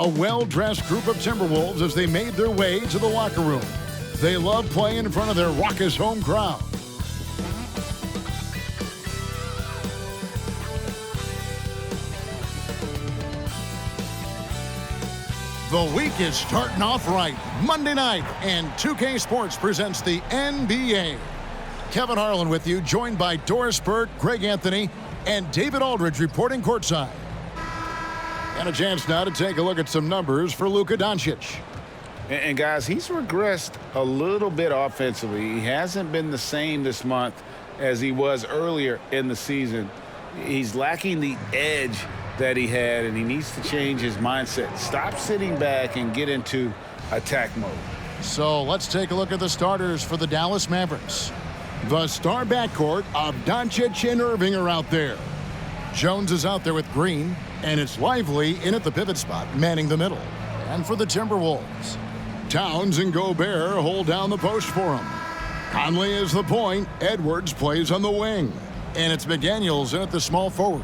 A well-dressed group of Timberwolves as they made their way to the locker room. They love playing in front of their raucous home crowd. The week is starting off right. Monday night, and 2K Sports presents the NBA. Kevin Harlan with you, joined by Doris Burke, Greg Anthony, and David Aldridge reporting courtside. And a chance now to take a look at some numbers for Luka Doncic. And guys, he's regressed a little bit offensively. He hasn't been the same this month as he was earlier in the season. He's lacking the edge that he had, and he needs to change his mindset. Stop sitting back and get into attack mode. So let's take a look at the starters for the Dallas Mavericks. The star backcourt of Doncic and Irving are out there. Jones is out there with Green, and it's Lively in at the pivot spot, manning the middle. And for the Timberwolves, Towns and Gobert hold down the post for him. Conley is the point. Edwards plays on the wing. And it's McDaniels in at the small forward.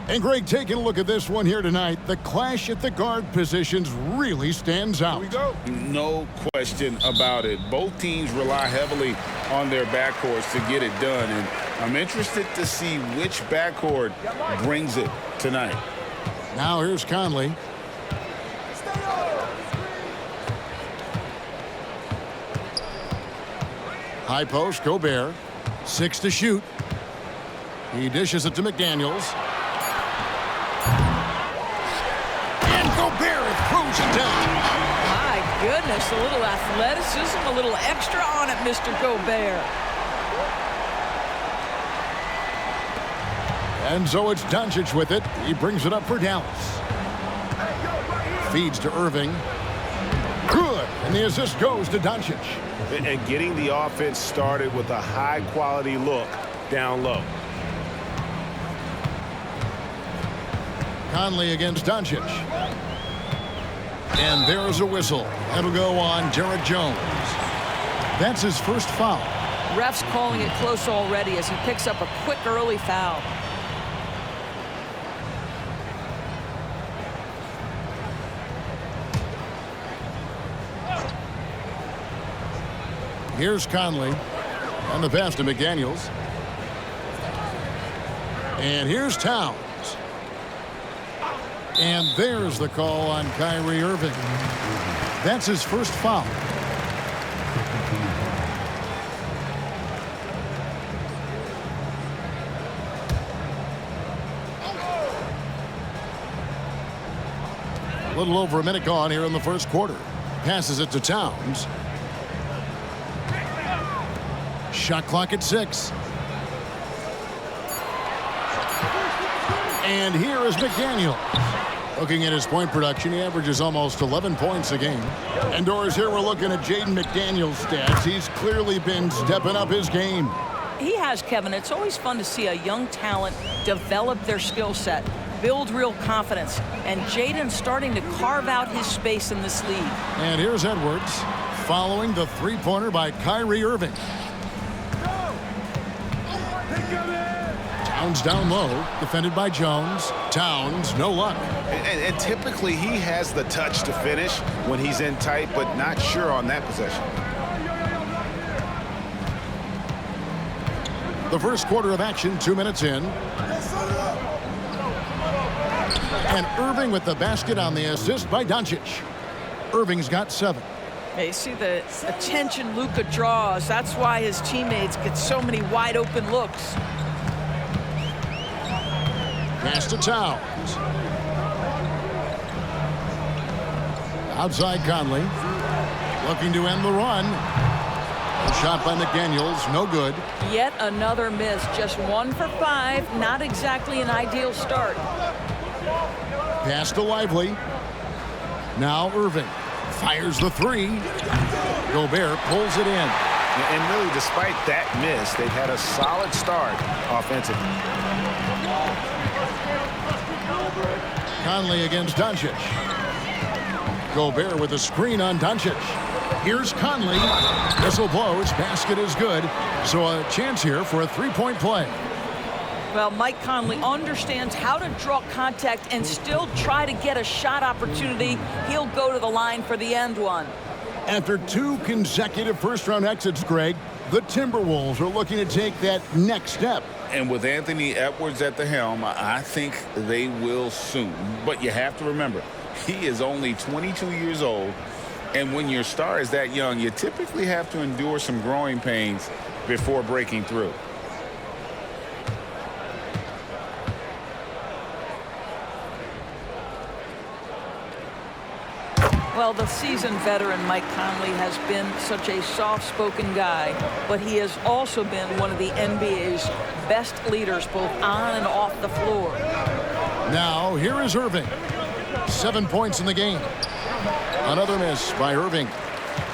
And Greg, taking a look at this one here tonight, the clash at the guard positions really stands out. Here we go. No question about it. Both teams rely heavily on their backcourts to get it done. And I'm interested to see which backcourt brings it tonight. Now here's Conley. High post, Gobert. 6 to shoot. He dishes it to McDaniels. And Gobert throws it down. My goodness, a little athleticism, a little extra on it, Mr. Gobert. And so it's Doncic with it. He brings it up for Dallas. Feeds to Irving. Good. And the assist goes to Doncic. And getting the offense started with a high-quality look down low. Conley against Doncic. And there's a whistle. That'll go on Derek Jones. That's his first foul. Ref's calling it close already as he picks up a quick early foul. Here's Conley. And the pass to McDaniels. And here's Towns. And there's the call on Kyrie Irving. That's his first foul. A little over a minute gone here in the first quarter. Passes it to Towns. Shot clock at 6. And here is McDaniels. Looking at his point production, he averages almost 11 points a game. And Doris, here we're looking at Jaden McDaniels' stats. He's clearly been stepping up his game. He has, Kevin. It's always fun to see a young talent develop their skill set, build real confidence. And Jaden's starting to carve out his space in this league. And here's Edwards following the three-pointer by Kyrie Irving. Towns down low, defended by Jones. Towns, no luck. And typically he has the touch to finish when he's in tight, but not sure on that possession. The first quarter of action, 2 minutes in. And Irving with the basket on the assist by Doncic. Irving's got 7. You see the attention Luka draws. That's why his teammates get so many wide open looks. Pass to Towns. Outside Conley. Looking to end the run. A shot by McDaniels, no good. Yet another miss. Just 1 for 5. Not exactly an ideal start. Pass to Lively. Now Irving. Fires the 3. Gobert pulls it in. And really, despite that miss, they've had a solid start offensively. Conley against Doncic. Gobert with a screen on Doncic. Here's Conley. Whistle blows. Basket is good. So a chance here for a three-point play. Well, Mike Conley understands how to draw contact and still try to get a shot opportunity. He'll go to the line for the end one. After 2 consecutive first-round exits, Greg, the Timberwolves are looking to take that next step. And with Anthony Edwards at the helm, I think they will soon. But you have to remember, he is only 22 years old. And when your star is that young, you typically have to endure some growing pains before breaking through. Well, the seasoned veteran Mike Conley has been such a soft-spoken guy, but he has also been one of the NBA's best leaders both on and off the floor. Now, here is Irving. 7 points in the game. Another miss by Irving.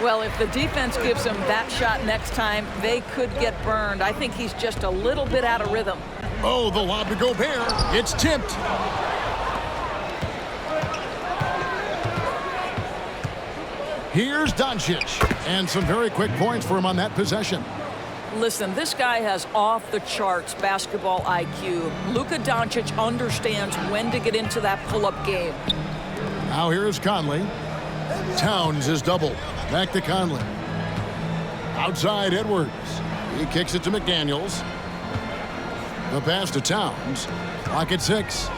Well, if the defense gives him that shot next time, they could get burned. I think he's just a little bit out of rhythm. Oh, the lob to Gobert. It's tipped. Here's Doncic, and some very quick points for him on that possession. Listen, this guy has off-the-charts basketball IQ. Luka Doncic understands when to get into that pull-up game. Now here's Conley. Towns is doubled. Back to Conley. Outside Edwards. He kicks it to McDaniels. The pass to Towns. Clock at 6.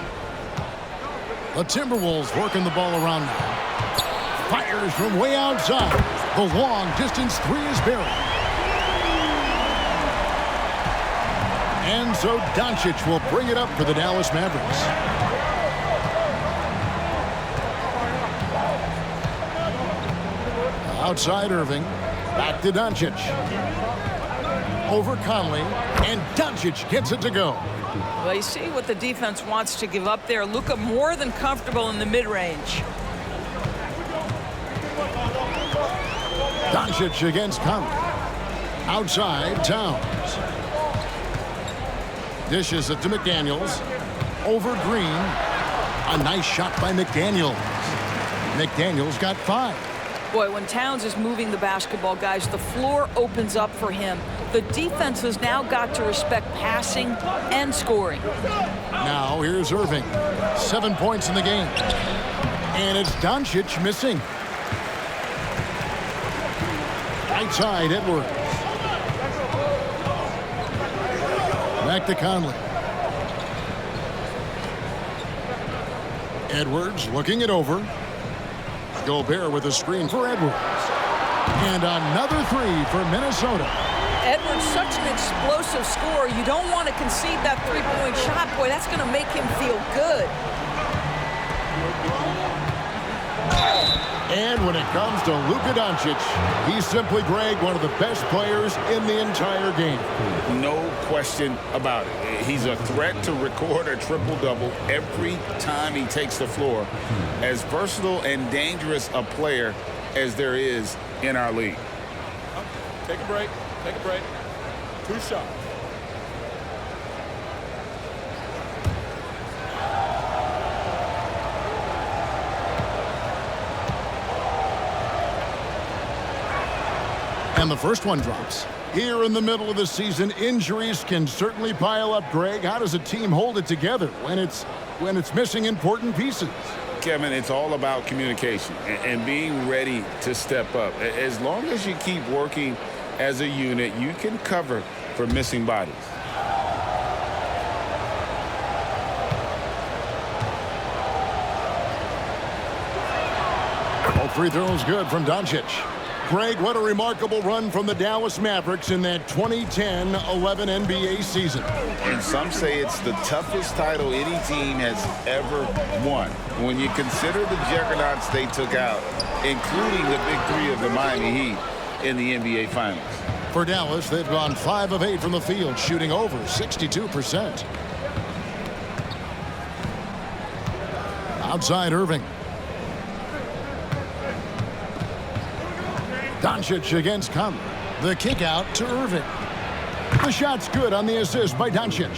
The Timberwolves working the ball around now. Fires from way outside. The long-distance 3 is buried. And so Doncic will bring it up for the Dallas Mavericks. Outside Irving. Back to Doncic. Over Conley. And Doncic gets it to go. Well, you see what the defense wants to give up there. Luka more than comfortable in the mid-range. Doncic against Conley. Outside, Towns. Dishes it to McDaniels. Over Green. A nice shot by McDaniels. McDaniels got 5. Boy, when Towns is moving the basketball, guys, the floor opens up for him. The defense has now got to respect passing and scoring. Now here's Irving. 7 points in the game. And it's Doncic missing. Outside Edwards. Back to Conley. Edwards looking it over. Gobert with a screen for Edwards. And another 3 for Minnesota. Edwards, such an explosive scorer. You don't want to concede that three-point shot. Boy, that's going to make him feel good. And when it comes to Luka Doncic, he's simply, Greg, one of the best players in the entire game. No question about it. He's a threat to record a triple-double every time he takes the floor. As versatile and dangerous a player as there is in our league. Take a break. Take a break. 2 shots. And the first one drops. Here in the middle of the season, injuries can certainly pile up, Greg. How does a team hold it together when it's missing important pieces? Kevin, it's all about communication and being ready to step up. As long as you keep working as a unit, you can cover for missing bodies. All 3 throws good from Doncic. Greg, what a remarkable run from the Dallas Mavericks in that 2010-11 NBA season. And some say it's the toughest title any team has ever won. When you consider the juggernauts they took out, including the big 3 of the Miami Heat in the NBA Finals. For Dallas, they've gone 5 of 8 from the field, shooting over 62%. Outside Irving. Doncic against Conley. The kick out to Irving. The shot's good on the assist by Doncic.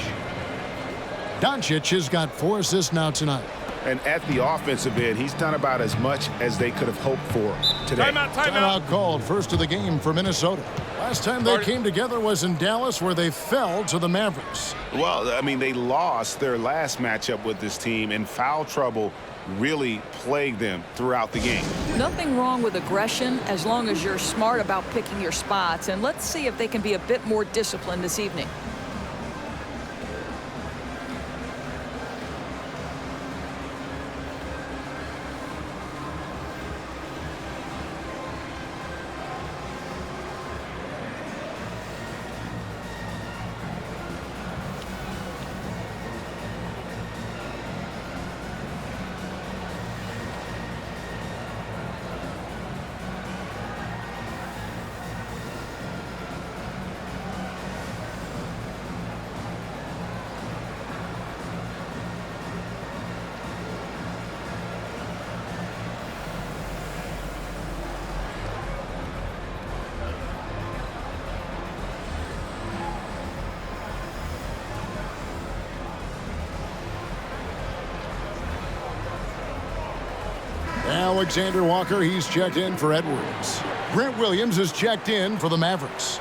Doncic has got 4 assists now tonight. And at the offensive end, he's done about as much as they could have hoped for today. Timeout, timeout. Timeout called, first of the game for Minnesota. Last time they came together was in Dallas, where they fell to the Mavericks. Well, I mean, they lost their last matchup with this team, and foul trouble really plagued them throughout the game. Nothing wrong with aggression as long as you're smart about picking your spots. And let's see if they can be a bit more disciplined this evening. Alexander Walker, he's checked in for Edwards. Grant Williams is checked in for the Mavericks.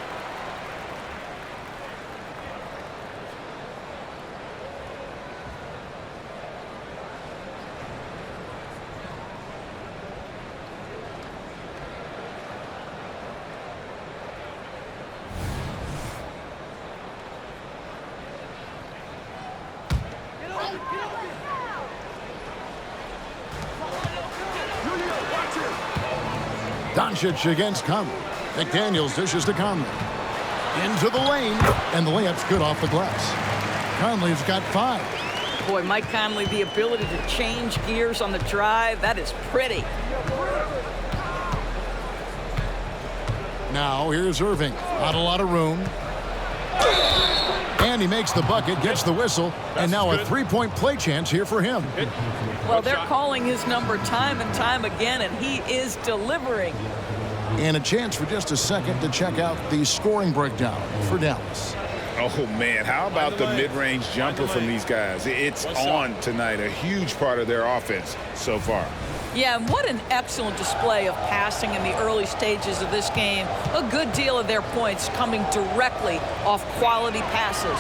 Doncic against Conley. McDaniels dishes to Conley. Into the lane, and the layup's good off the glass. Conley's got 5. Boy, Mike Conley, the ability to change gears on the drive, that is pretty. Now here's Irving. Not a lot of room. And he makes the bucket, gets the whistle, and now a three-point play chance here for him. Well, they're calling his number time and time again, and he is delivering. And a chance for just a second to check out the scoring breakdown for Dallas. Oh, man, how about the mid-range jumper from these guys? It's on tonight, a huge part of their offense so far. Yeah, and what an excellent display of passing in the early stages of this game. A good deal of their points coming directly off quality passes.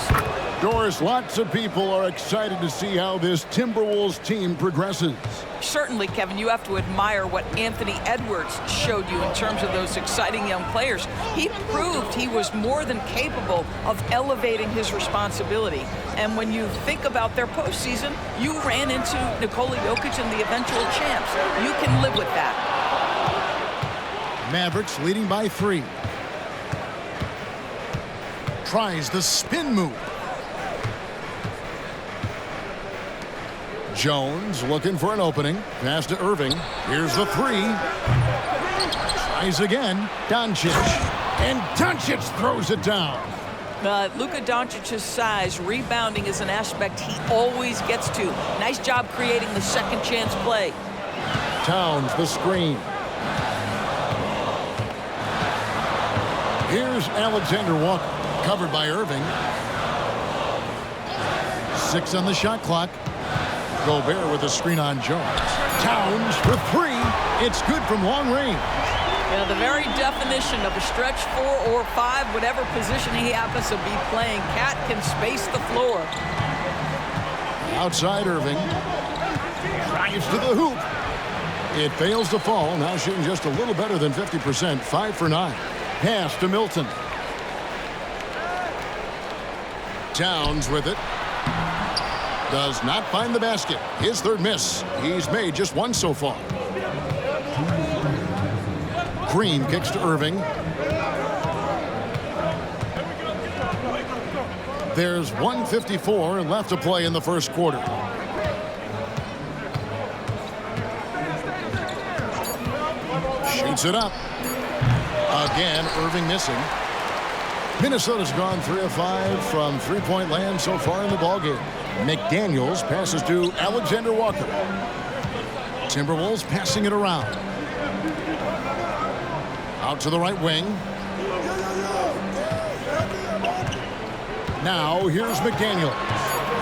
Doris, lots of people are excited to see how this Timberwolves team progresses. Certainly, Kevin, you have to admire what Anthony Edwards showed you in terms of those exciting young players. He proved he was more than capable of elevating his responsibility. And when you think about their postseason, you ran into Nikola Jokic and the eventual champs. You can live with that. Mavericks leading by 3. Tries the spin move. Jones looking for an opening. Pass to Irving. Here's the 3. Tries again. Doncic. And Doncic throws it down. Luka Doncic's size, rebounding is an aspect he always gets to. Nice job creating the second chance play. Towns the screen. Here's Alexander Walker. Covered by Irving. 6 on the shot clock. Gobert with a screen on Jones. Towns for 3. It's good from long range. You know, the very definition of a stretch 4 or 5, whatever position he happens to be playing, Cat can space the floor. Outside Irving. Drives to the hoop. It fails to fall. Now shooting just a little better than 50%. 5 for 9. Pass to Milton. Towns with it. Does not find the basket. His third miss. He's made just 1 so far. Green kicks to Irving. There's 1:54 left to play in the first quarter. Shoots it up. Again, Irving missing. Minnesota's gone 3 of 5 from three-point land so far in the ballgame. McDaniels passes to Alexander Walker. Timberwolves passing it around. Out to the right wing. Now here's McDaniels.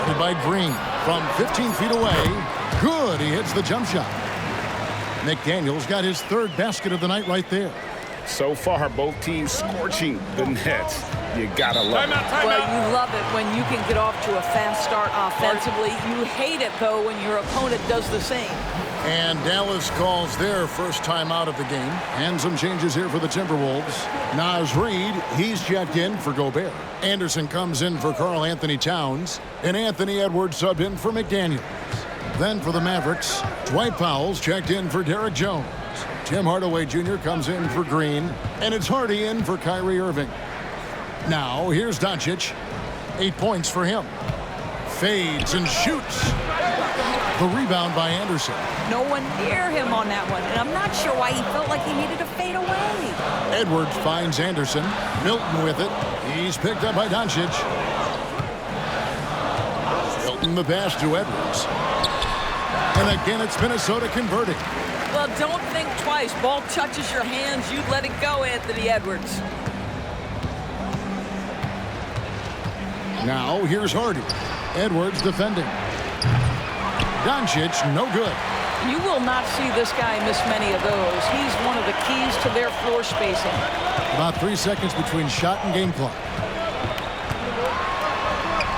Hit by Green from 15 feet away. Good, he hits the jump shot. McDaniels got his 3rd basket of the night right there. So far, both teams scorching the Nets. You gotta love it. Well, you love it when you can get off to a fast start offensively. You hate it, though, when your opponent does the same. And Dallas calls their first time out of the game. And some changes here for the Timberwolves. Naz Reid, he's checked in for Gobert. Anderson comes in for Karl Anthony Towns. And Anthony Edwards subbed in for McDaniels. Then for the Mavericks, Dwight Powell's checked in for Derek Jones. Tim Hardaway Jr. comes in for Green. And it's Hardy in for Kyrie Irving. Now, here's Doncic. 8 points for him. Fades and shoots. The rebound by Anderson. No one near him on that one, and I'm not sure why he felt like he needed to fade away. Edwards finds Anderson. Milton with it. He's picked up by Doncic. Milton the pass to Edwards. And again, it's Minnesota converting. Well, don't think twice. Ball touches your hands, you let it go, Anthony Edwards. Now, here's Hardy. Edwards defending. Doncic, no good. You will not see this guy miss many of those. He's one of the keys to their floor spacing. About 3 seconds between shot and game clock.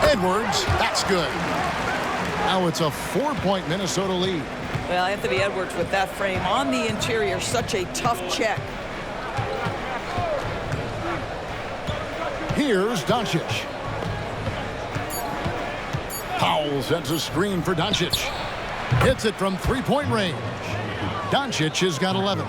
Edwards, that's good. Now it's a 4-point Minnesota lead. Well, Anthony Edwards with that frame on the interior, such a tough check. Here's Doncic. Powell sets a screen for Doncic. Hits it from three-point range. Doncic has got 11.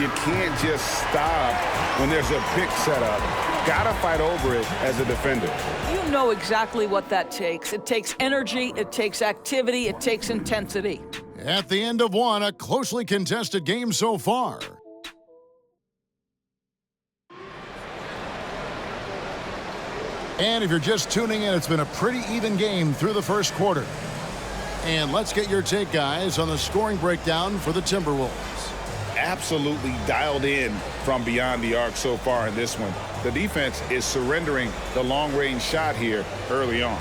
You can't just stop when there's a pick set up. Gotta fight over it as a defender. You know exactly what that takes. It takes energy, it takes activity, it takes intensity. At the end of one, a closely contested game so far. And if you're just tuning in, it's been a pretty even game through the first quarter. And let's get your take, guys, on the scoring breakdown for the Timberwolves. Absolutely dialed in from beyond the arc so far in this one. The defense is surrendering the long-range shot here early on.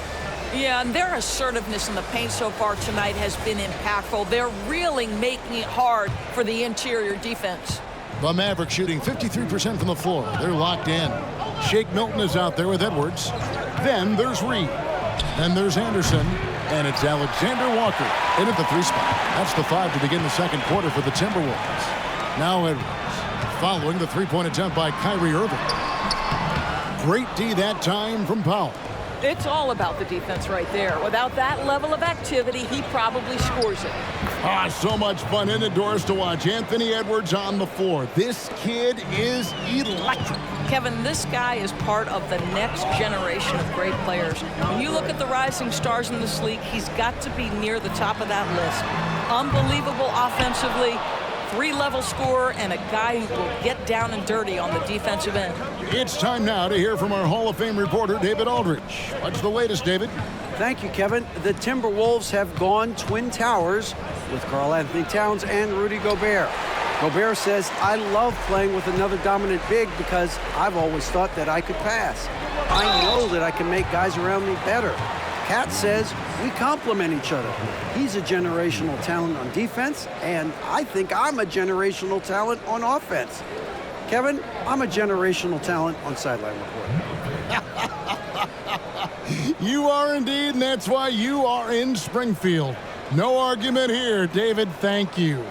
Yeah, and their assertiveness in the paint so far tonight has been impactful. They're really making it hard for the interior defense. The Mavericks shooting 53% from the floor. They're locked in. Shake Milton is out there with Edwards. Then there's Reid. Then there's Anderson. And it's Alexander Walker in at the 3 spot. That's the 5 to begin the second quarter for the Timberwolves. Now Edwards following the three-point attempt by Kyrie Irving. Great D that time from Powell. It's all about the defense right there. Without that level of activity, he probably scores it. So much fun indoors to watch Anthony Edwards on the floor. This kid is electric. Kevin, this guy is part of the next generation of great players. When you look at the rising stars in this league, he's got to be near the top of that list. Unbelievable offensively, 3-level scorer, and a guy who will get down and dirty on the defensive end. It's time now to hear from our Hall of Fame reporter, David Aldridge. What's the latest, David? Thank you, Kevin. The Timberwolves have gone Twin Towers with Karl Anthony Towns and Rudy Gobert. Gobert says, I love playing with another dominant big because I've always thought that I could pass. I know that I can make guys around me better. Cat says, we complement each other. He's a generational talent on defense, and I think I'm a generational talent on offense. Kevin, I'm a generational talent on sideline report. You are indeed, and that's why you are in Springfield. No argument here, David. Thank you.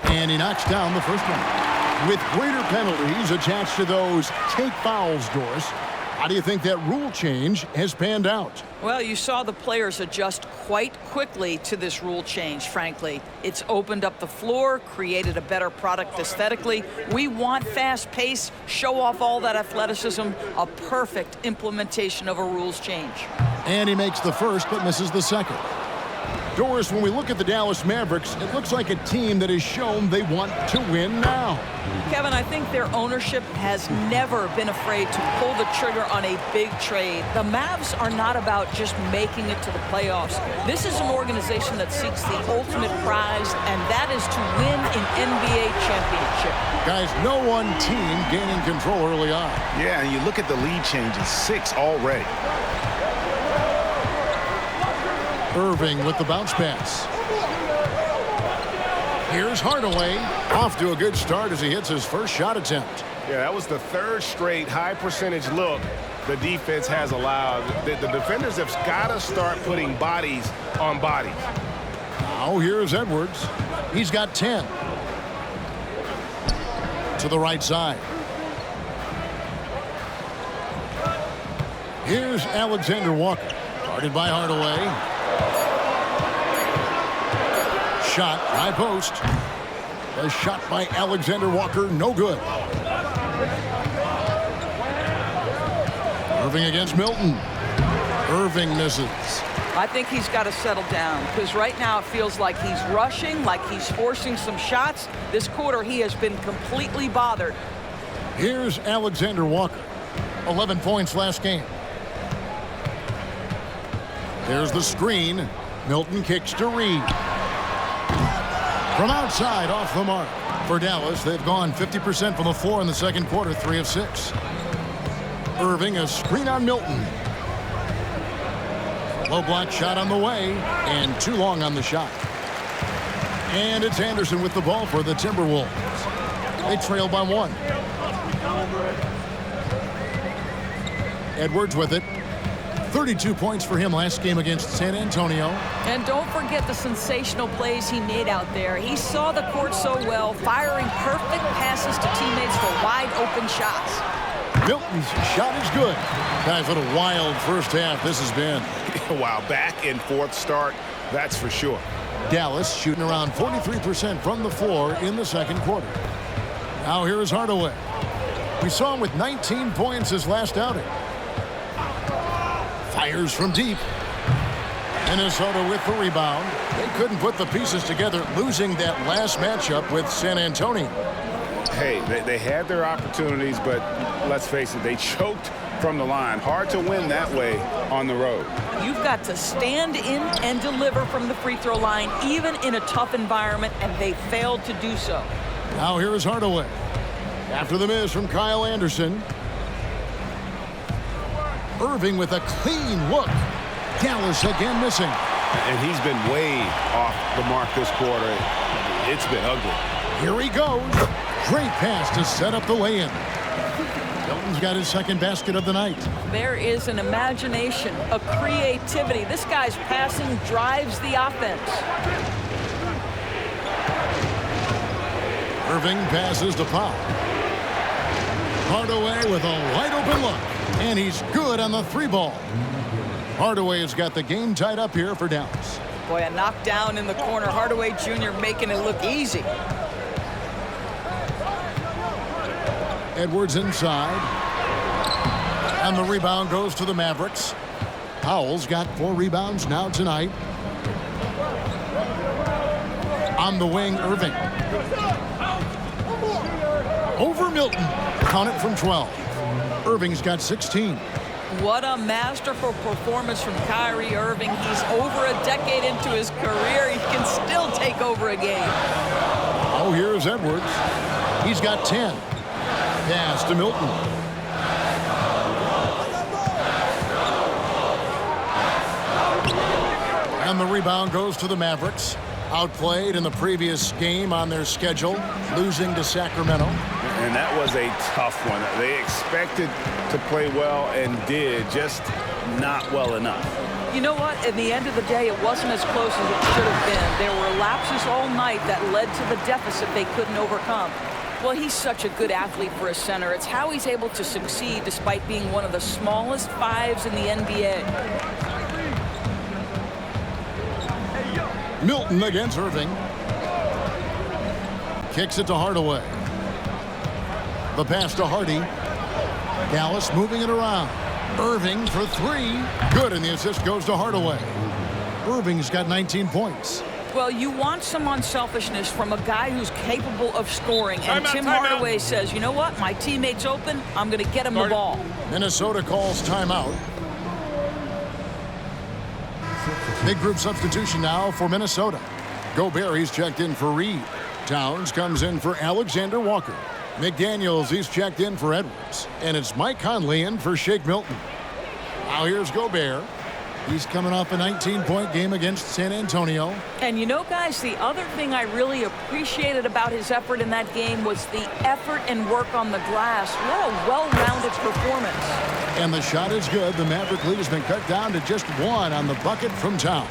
And he knocks down the first one. With greater penalties attached to those take fouls, Doris, how do you think that rule change has panned out? Well, you saw the players adjust quite quickly to this rule change, frankly. It's opened up the floor, created a better product aesthetically. We want fast pace, show off all that athleticism, a perfect implementation of a rules change. And he makes the first but misses the second. Doris, when we look at the Dallas Mavericks, it looks like a team that has shown they want to win now. Kevin, I think their ownership has never been afraid to pull the trigger on a big trade. The Mavs are not about just making it to the playoffs. This is an organization that seeks the ultimate prize, and that is to win an NBA championship. Guys, no one team gaining control early on. Yeah, and you look at the lead changes, 6 already. Irving with the bounce pass. Here's Hardaway. Off to a good start as he hits his first shot attempt. Yeah, that was the 3rd straight high-percentage look the defense has allowed. The defenders have got to start putting bodies on bodies. Now here's Edwards. He's got 10. To the right side. Here's Alexander Walker. Guarded by Hardaway. Shot, high post. A shot by Alexander Walker, no good. Irving against Milton. Irving misses. I think he's got to settle down because right now it feels like he's rushing, like he's forcing some shots. This quarter he has been completely bothered. Here's Alexander Walker. 11 points last game. There's the screen. Milton kicks to Reed. From outside, off the mark. For Dallas, they've gone 50% from the floor in the second quarter, 3 of 6. Irving, a screen on Milton. Low block shot on the way, and too long on the shot. And it's Anderson with the ball for the Timberwolves. They trail by 1. Edwards with it. 32 points for him last game against San Antonio. And don't forget the sensational plays he made out there. He saw the court so well, firing perfect passes to teammates for wide open shots. Milton's shot is good. Guys, what a wild first half this has been. Wow, back and forth start, that's for sure. Dallas shooting around 43% from the floor in the second quarter. Now here is Hardaway. We saw him with 19 points his last outing. Fires from deep. Minnesota with the rebound. They couldn't put the pieces together, losing that last matchup with San Antonio. Hey, they had their opportunities, but let's face it, they choked from the line. Hard to win that way on the road. You've got to stand in and deliver from the free throw line, even in a tough environment, and they failed to do so. Now here is Hardaway. After the miss from Kyle Anderson. Irving with a clean look. Dallas again missing. And he's been way off the mark this quarter. It's been ugly. Here he goes. Great pass to set up the lay-in. Milton's got his second basket of the night. There is an imagination, a creativity. This guy's passing drives the offense. Irving passes to Pop. Hardaway with a wide-open look. And he's good on the 3-ball. Hardaway has got the game tied up here for Dallas. Boy, a knockdown in the corner. Hardaway Jr. making it look easy. Edwards inside. And the rebound goes to the Mavericks. Powell's got 4 rebounds now tonight. On the wing, Irving. Over Milton. Count it from 12. Irving's got 16. What a masterful performance from Kyrie Irving. He's over a decade into his career. He can still take over a game. Oh, here's Edwards. He's got 10. Pass to Milton. And the rebound goes to the Mavericks. Outplayed in the previous game on their schedule, losing to Sacramento. And that was a tough one. They expected to play well and did, just not well enough. You know what? In the end of the day, it wasn't as close as it should have been. There were lapses all night that led to the deficit they couldn't overcome. Well, he's such a good athlete for a center. It's how he's able to succeed despite being one of the smallest 5s in the NBA. Milton against Irving. Kicks it to Hardaway. The pass to Hardy. Dallas moving it around. Irving for 3. Good, and the assist goes to Hardaway. Irving's got 19 points. Well, you want some unselfishness from a guy who's capable of scoring. And Tim Hardaway says, you know what? My teammate's open. I'm going to get him the ball. Minnesota calls timeout. Big group substitution now for Minnesota. Gobert, he's checked in for Reed. Towns comes in for Alexander Walker. McDaniels, he's checked in for Edwards. And it's Mike Conley in for Shake Milton. Now here's Gobert. He's coming off a 19-point game against San Antonio. And you know, guys, the other thing I really appreciated about his effort in that game was the effort and work on the glass. What a well-rounded performance. And the shot is good. The Maverick lead has been cut down to just 1 on the bucket from Towns.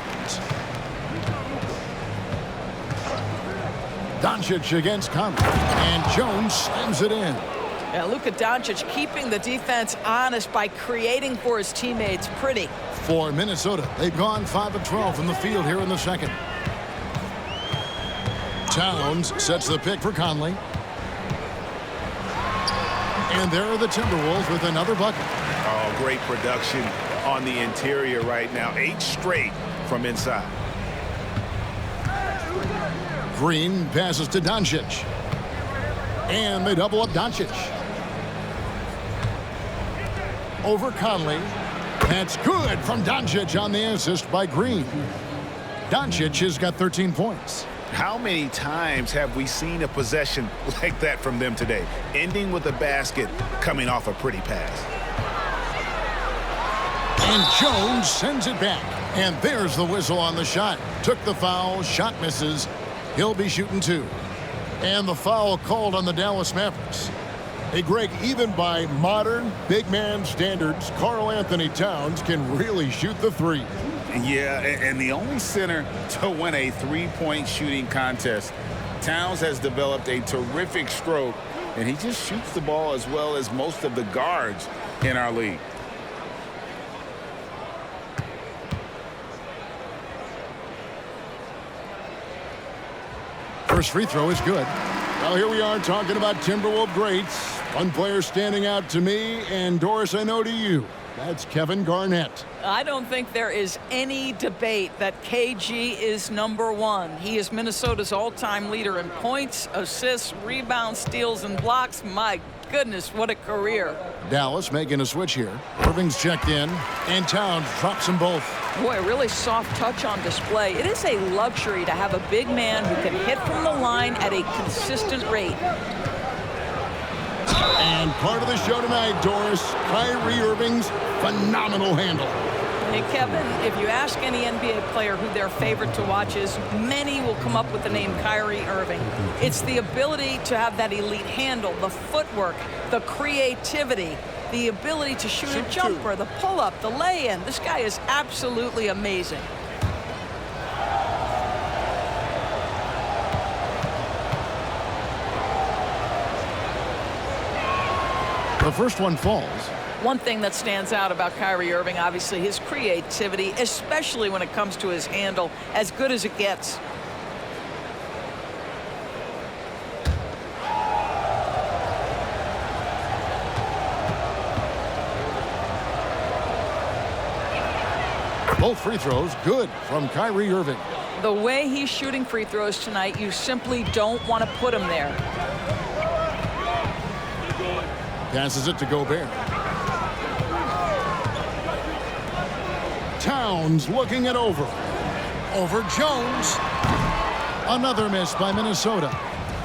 Doncic against Conley. And Jones slams it in. Yeah, Luka Doncic keeping the defense honest by creating for his teammates. Pretty. For Minnesota, they've gone 5 of 12 from the field here in the second. Towns sets the pick for Conley. And there are the Timberwolves with another bucket. Oh, great production on the interior right now. 8 straight from inside. Green passes to Doncic. And they double up Doncic. Over Conley. That's good from Doncic on the assist by Green. Doncic has got 13 points. How many times have we seen a possession like that from them today? Ending with a basket, coming off a pretty pass. And Jones sends it back. And there's the whistle on the shot. Took the foul, shot misses. He'll be shooting 2. And the foul called on the Dallas Mavericks. Hey, Greg, even by modern big man standards, Karl-Anthony Towns can really shoot the 3. Yeah, and the only center to win a 3-point shooting contest. Towns has developed a terrific stroke, and he just shoots the ball as well as most of the guards in our league. First free throw is good. Well, here we are talking about Timberwolves greats. One player standing out to me, and Doris, I know to you. That's Kevin Garnett. I don't think there is any debate that KG is #1. He is Minnesota's all-time leader in points, assists, rebounds, steals, and blocks. My goodness, what a career. Dallas making a switch here. Irving's checked in, and Towns drops them both. Boy, a really soft touch on display. It is a luxury to have a big man who can hit from the line at a consistent rate. And part of the show tonight, Doris, Kyrie Irving's phenomenal handle. Hey, Kevin, if you ask any NBA player who their favorite to watch is, many will come up with the name Kyrie Irving. It's the ability to have that elite handle, the footwork, the creativity, the ability to shoot a jumper, the pull-up, the lay-in. This guy is absolutely amazing. The first one falls. One thing that stands out about Kyrie Irving, obviously, his creativity, especially when it comes to his handle, as good as it gets. Both free throws good from Kyrie Irving. The way he's shooting free throws tonight, you simply don't want to put him there. Passes it to Gobert. Towns looking it over. Over Jones. Another miss by Minnesota.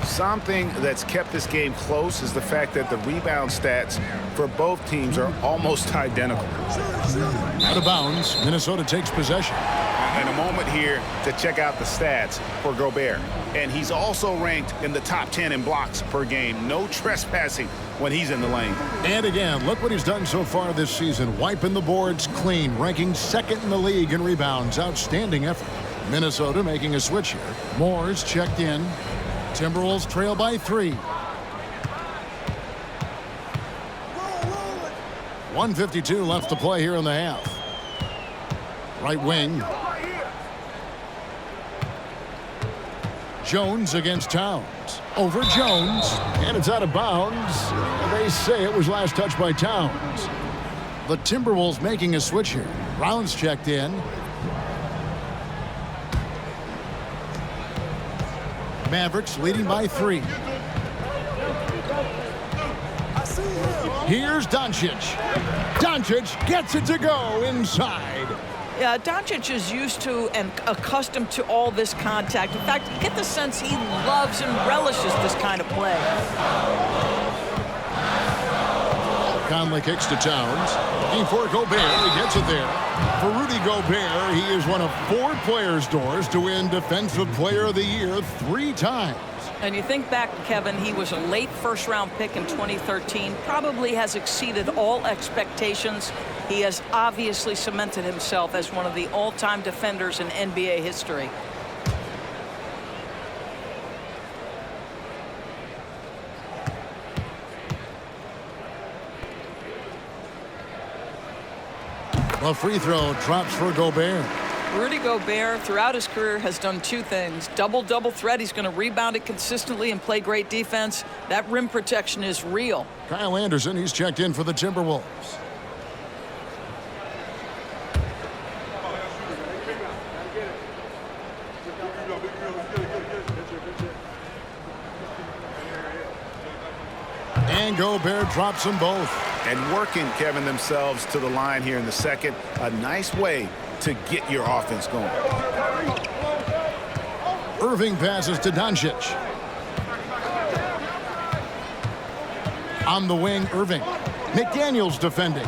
Something that's kept this game close is the fact that the rebound stats for both teams are almost identical. Out of bounds, Minnesota takes possession. And a moment here to check out the stats for Gobert. And he's also ranked in the top 10 in blocks per game. No trespassing when he's in the lane. And again, look what he's done so far this season. Wiping the boards clean, ranking 2nd in the league in rebounds. Outstanding effort. Minnesota making a switch here. Moore's checked in. Timberwolves trail by 3. 1:52 left to play here in the half. Right wing. Jones against Towns. Over Jones. And it's out of bounds. They say it was last touched by Towns. The Timberwolves making a switch here. Brown's checked in. Mavericks leading by 3. Here's Doncic. Doncic gets it to go inside. Yeah, Doncic is used to and accustomed to all this contact. In fact, you get the sense he loves and relishes this kind of play. Conley kicks to Towns. Looking for Gobert. He gets it there. For Rudy Gobert, he is one of 4 players, Doors, to win Defensive Player of the Year 3 times. And you think back, Kevin, he was a late first-round pick in 2013. Probably has exceeded all expectations. He has obviously cemented himself as one of the all-time defenders in NBA history. The free throw drops for Gobert. Rudy Gobert, throughout his career, has done 2 things. Double-double threat. He's going to rebound it consistently and play great defense. That rim protection is real. Kyle Anderson, he's checked in for the Timberwolves. And Gobert drops them both. And working, Kevin, themselves to the line here in the second. A nice way to get your offense going. Irving passes to Doncic. On the wing, Irving. McDaniels defending.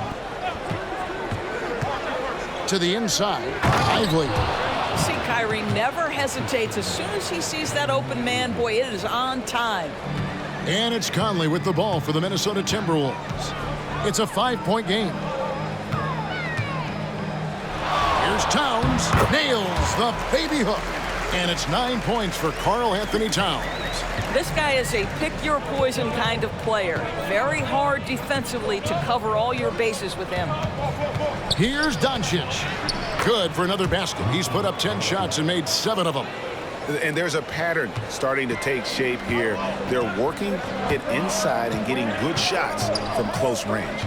To the inside, Lively. See, Kyrie never hesitates. As soon as he sees that open man, boy, it is on time. And it's Conley with the ball for the Minnesota Timberwolves. It's a 5-point game. Here's Towns. Nails the baby hook. And it's 9 points for Karl-Anthony Towns. This guy is a pick-your-poison kind of player. Very hard defensively to cover all your bases with him. Here's Doncic. Good for another basket. He's put up 10 shots and made 7 of them. And there's a pattern starting to take shape here. They're working it inside and getting good shots from close range.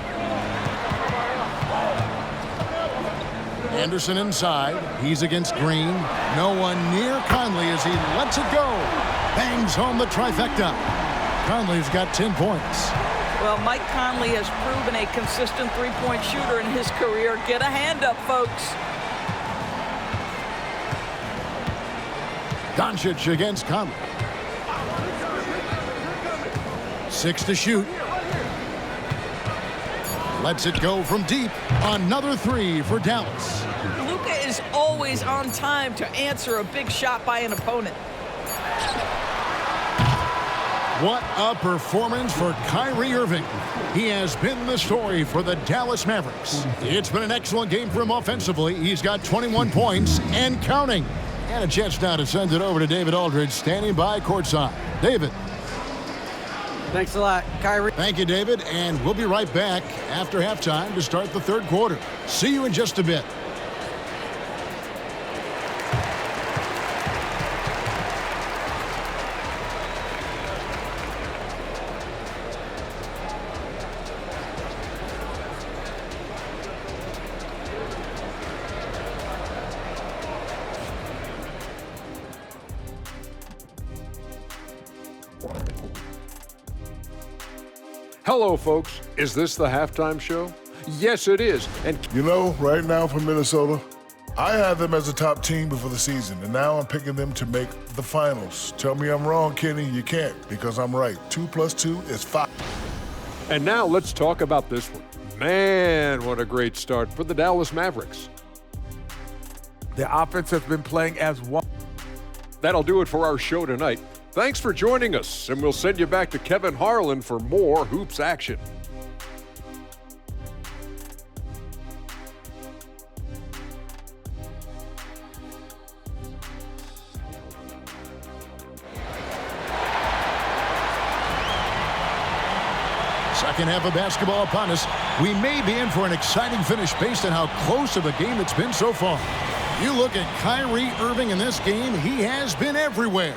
Anderson inside. He's against Green. No one near Conley as he lets it go. Bangs home the trifecta. Conley's got 10 points. Well, Mike Conley has proven a consistent three-point shooter in his career. Get a hand up, folks. Doncic against Conley. 6 to shoot. Lets it go from deep. Another 3 for Dallas. Luka is always on time to answer a big shot by an opponent. What a performance for Kyrie Irving. He has been the story for the Dallas Mavericks. It's been an excellent game for him offensively. He's got 21 points and counting. And a chance now to send it over to David Aldridge, standing by courtside. David. Thanks a lot, Kyrie. Thank you, David. And we'll be right back after halftime to start the third quarter. See you in just a bit. Hello, folks. Is this the halftime show? Yes, it is. And You know, right now for Minnesota, I had them as a top team before the season, and now I'm picking them to make the finals. Tell me I'm wrong, Kenny. You can't, because I'm right. 2 + 2 is 5. And now let's talk about this one. Man, what a great start for the Dallas Mavericks. The offense has been playing as one. That'll do it for our show tonight. Thanks for joining us, and we'll send you back to Kevin Harlan for more hoops action. Second half of basketball upon us. We may be in for an exciting finish based on how close of a game it's been so far. You look at Kyrie Irving in this game, he has been everywhere.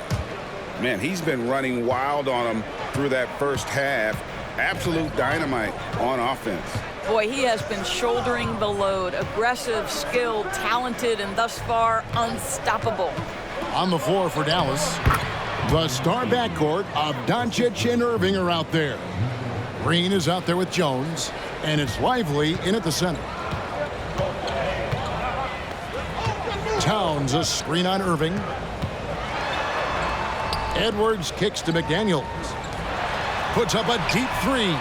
Man, he's been running wild on them through that first half. Absolute dynamite on offense. Boy, he has been shouldering the load. Aggressive, skilled, talented, and thus far unstoppable. On the floor for Dallas. The star backcourt of Doncic and Irving are out there. Green is out there with Jones, and it's Lively in at the center. Towns, a screen on Irving. Edwards kicks to McDaniels. Puts up a deep three.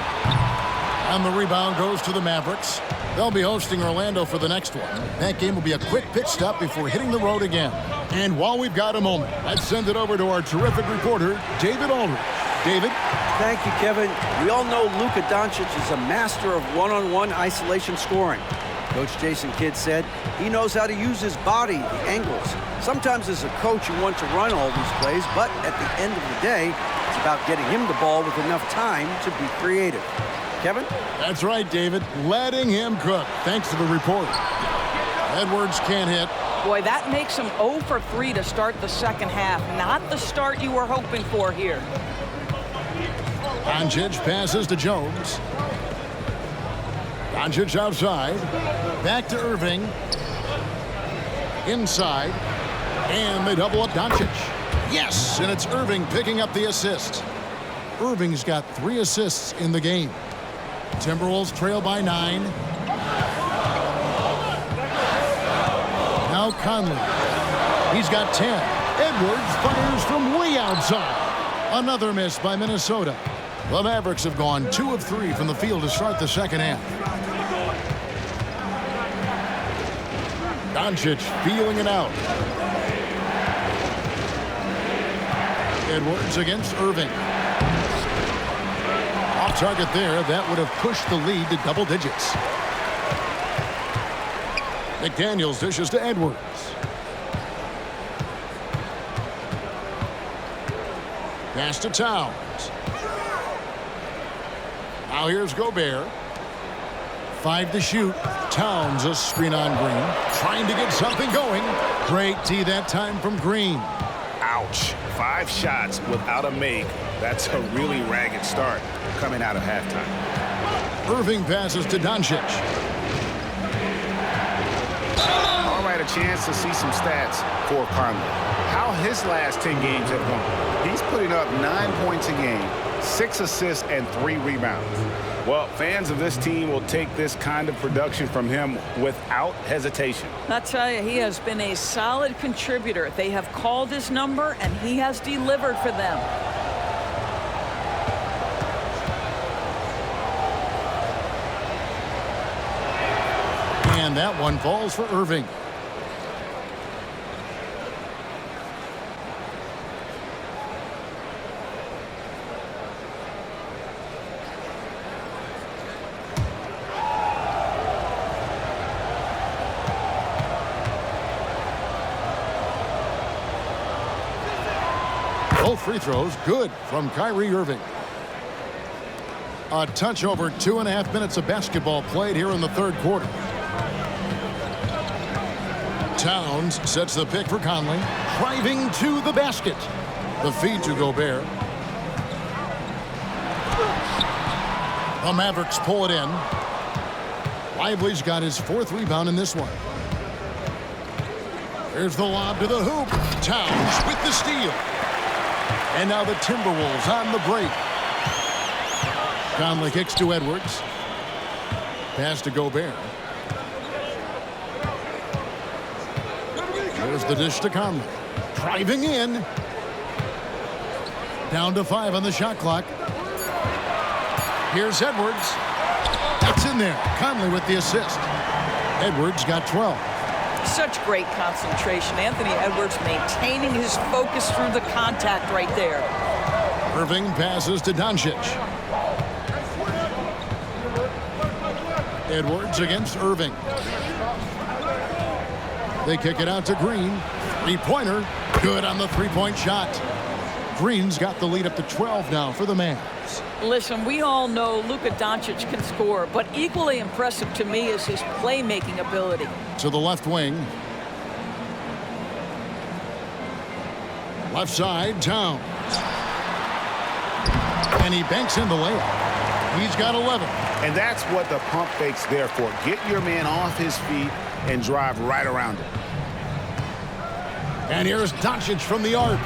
And the rebound goes to the Mavericks. They'll be hosting Orlando for the next one. That game will be a quick pit stop before hitting the road again. And while we've got a moment, let's send it over to our terrific reporter, David Aldridge. David? Thank you, Kevin. We all know Luka Doncic is a master of one-on-one isolation scoring. Coach Jason Kidd said he knows how to use his body, the angles. Sometimes as a coach you want to run all these plays, but at the end of the day, it's about getting him the ball with enough time to be creative. Kevin? That's right, David. Letting him cook. Thanks to the report. Edwards can't hit. Boy, that makes him 0 for 3 to start the second half. Not the start you were hoping for here. Doncic passes to Jones. Doncic outside. Back to Irving. Inside. And they double up Doncic. Yes, and it's Irving picking up the assist. Irving's got 3 assists in the game. Timberwolves trail by 9. Now Conley. He's got 10. Edwards fires from way outside. Another miss by Minnesota. The Mavericks have gone 2 of 3 from the field to start the second half. Doncic feeling it out. Edwards against Irving. Off target there. That would have pushed the lead to double digits. McDaniels dishes to Edwards. Pass to Towns. Now here's Gobert. 5 to shoot. Towns a screen on Green. Trying to get something going. Great tee that time from Green. Ouch. 5 shots without a make. That's a really ragged start coming out of halftime. Irving passes to Doncic. All right, a chance to see some stats for Conley. How his last 10 games have gone. He's putting up 9 points a game, 6 assists, and 3 rebounds. Well, fans of this team will take this kind of production from him without hesitation. I tell you, he has been a solid contributor. They have called his number, and he has delivered for them. And that one falls for Irving. Both free throws good from Kyrie Irving. A touch over 2.5 minutes of basketball played here in the third quarter. Towns sets the pick for Conley. Driving to the basket. The feed to Gobert. The Mavericks pull it in. Lively's got his 4th rebound in this one. Here's the lob to the hoop. Towns with the steal. And now the Timberwolves on the break. Conley kicks to Edwards. Pass to Gobert. There's the dish to Conley. Driving in. Down to 5 on the shot clock. Here's Edwards. That's in there. Conley with the assist. Edwards got 12. Such great concentration. Anthony Edwards maintaining his focus through the contact right there. Irving passes to Doncic. Edwards against Irving. They kick it out to Green. 3-pointer. Good on the 3-point shot. Green's got the lead up to 12 now for the Mavs. Listen, we all know Luka Doncic can score, but equally impressive to me is his playmaking ability. To the left wing. Left side, Towns. And he banks in the layup. He's got 11. And that's what the pump fake's there for. Get your man off his feet and drive right around him. And here's Doncic from the arc.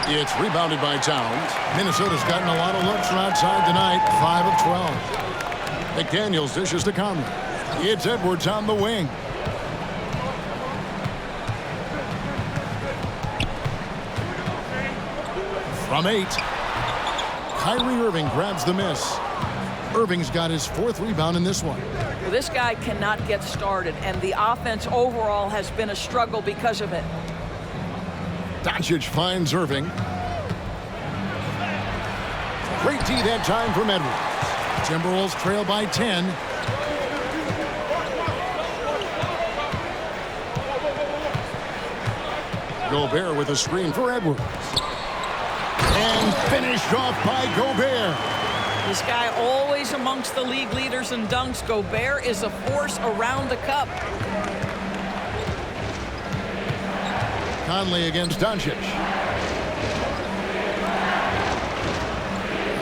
It's rebounded by Towns. Minnesota's gotten a lot of looks from outside tonight, 5 of 12. McDaniels dishes to Conley. It's Edwards on the wing. From 8, Kyrie Irving grabs the miss. Irving's got his 4th rebound in this one. Well, this guy cannot get started, and the offense overall has been a struggle because of it. Doncic finds Irving. Great D that time from Edwards. Timberwolves trail by 10. Gobert with a screen for Edwards. And finished off by Gobert. This guy always amongst the league leaders in dunks. Gobert is a force around the cup. Conley against Doncic.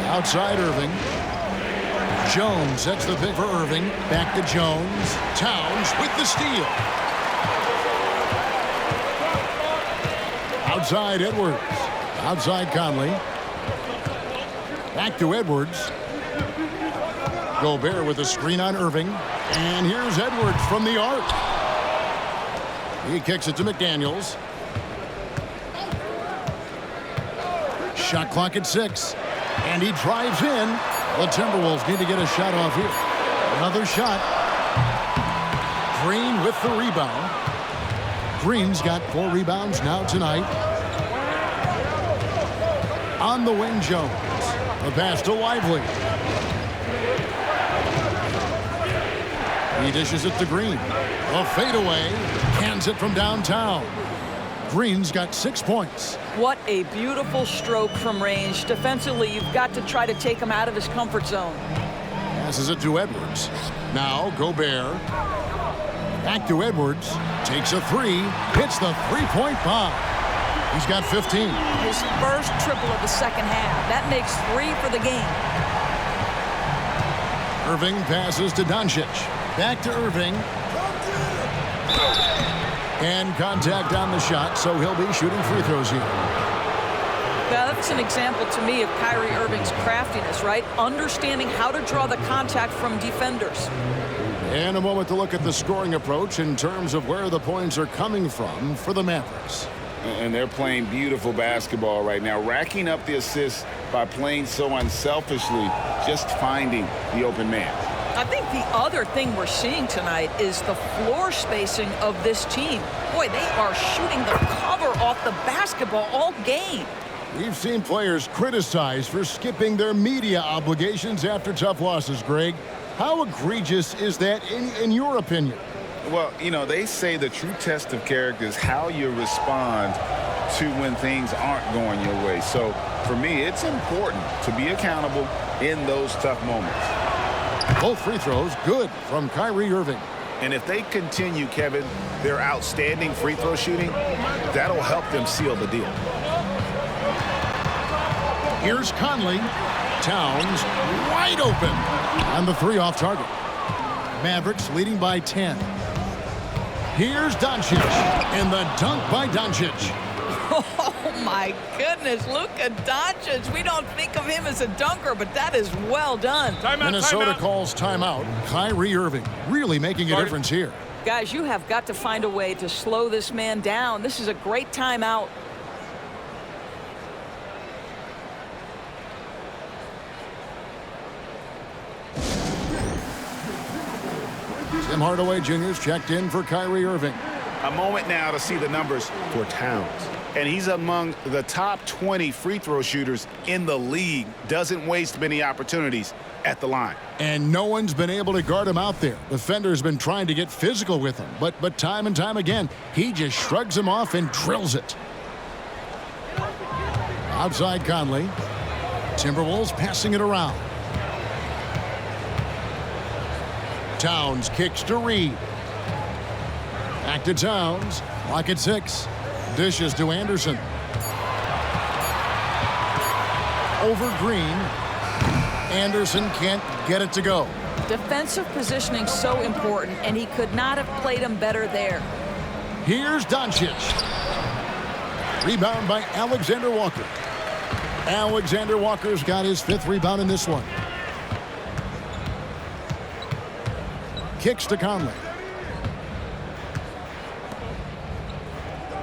Outside Irving. Jones sets the pick for Irving. Back to Jones. Towns with the steal. Outside Edwards. Outside Conley. Back to Edwards. Gobert with a screen on Irving. And here's Edwards from the arc. He kicks it to McDaniels. Shot clock at 6. And he drives in. The Timberwolves need to get a shot off here. Another shot. Green with the rebound. Green's got 4 rebounds now tonight. On the wing, Jones. A pass to Lively. He dishes it to Green. A fadeaway. Cans it from downtown. Green's got 6 points. What a beautiful stroke from range. Defensively, you've got to try to take him out of his comfort zone. Passes it to Edwards. Now Gobert. Back to Edwards. Takes a 3. Hits the three-point bomb. He's got 15. His first triple of the second half. That makes 3 for the game. Irving passes to Doncic. Back to Irving. And contact on the shot, so he'll be shooting free throws here. Now, that's an example to me of Kyrie Irving's craftiness, right? Understanding how to draw the contact from defenders. And a moment to look at the scoring approach in terms of where the points are coming from for the Mavericks. And they're playing beautiful basketball right now, racking up the assists by playing so unselfishly, just finding the open man. I think the other thing we're seeing tonight is the floor spacing of this team. Boy, they are shooting the cover off the basketball all game. We've seen players criticized for skipping their media obligations after tough losses, Greg. How egregious is that in your opinion? Well, you know, they say the true test of character is how you respond to when things aren't going your way. So, for me, it's important to be accountable in those tough moments. Both free throws good from Kyrie Irving. And if they continue, Kevin, their outstanding free throw shooting, that'll help them seal the deal. Here's Conley. Towns wide open. And the 3 off target. Mavericks leading by 10. Here's Doncic. And the dunk by Doncic. Oh, my goodness. Luka Doncic. We don't think of him as a dunker, but that is well done. Minnesota calls timeout. Kyrie Irving really making a difference here. Guys, you have got to find a way to slow this man down. This is a great timeout. Tim Hardaway Jr.'s checked in for Kyrie Irving. A moment now to see the numbers for Towns. And he's among the top 20 free throw shooters in the league. Doesn't waste many opportunities at the line. And no one's been able to guard him out there. Defender's been trying to get physical with him. But time and time again, he just shrugs him off and drills it. Outside Conley. Timberwolves passing it around. Towns kicks to Reed. Back to Towns. Clock at 6. Dishes to Anderson. Over Green. Anderson can't get it to go. Defensive positioning so important, and he could not have played him better there. Here's Doncic. Rebound by Alexander Walker. Alexander Walker's got his 5th rebound in this one. Kicks to Conley.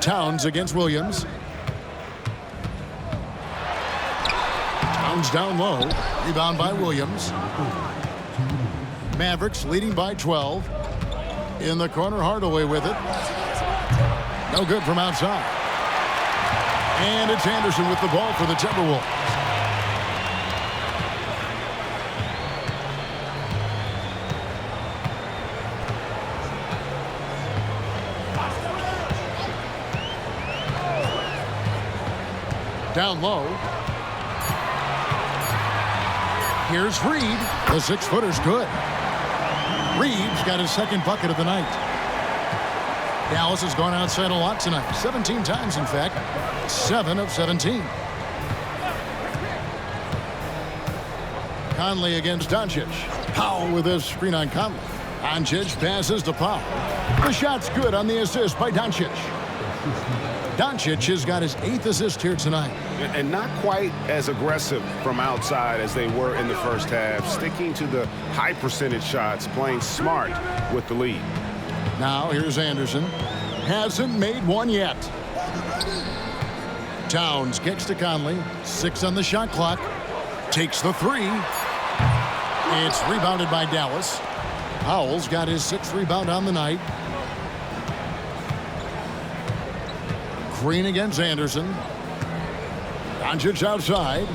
Towns against Williams. Towns down low. Rebound by Williams. Mavericks leading by 12. In the corner, Hardaway with it. No good from outside. And it's Anderson with the ball for the Timberwolves. Down low. Here's Reed. The 6-footer's good. Reed's got his 2nd bucket of the night. Dallas has gone outside a lot tonight. 17 times, in fact. 7 of 17. Conley against Doncic. Powell with a screen on Conley. Doncic passes to Powell. The shot's good on the assist by Doncic. Doncic has got his 8th assist here tonight. And not quite as aggressive from outside as they were in the first half. Sticking to the high percentage shots, playing smart with the lead. Now here's Anderson. Hasn't made one yet. Towns kicks to Conley. 6 on the shot clock. Takes the 3. It's rebounded by Dallas. Powell's got his 6th rebound on the night. Green against Anderson. Doncic outside.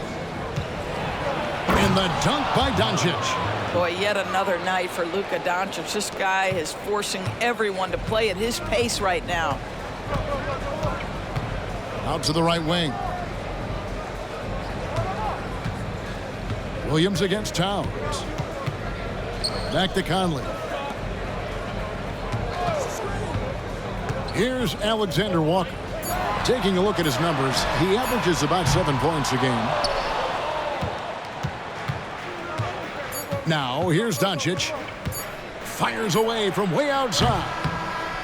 And the dunk by Doncic. Boy, yet another night for Luka Doncic. This guy is forcing everyone to play at his pace right now. Out to the right wing. Williams against Towns. Back to Conley. Here's Alexander Walker. Taking a look at his numbers, he averages about 7 points a game. Now, here's Doncic. Fires away from way outside.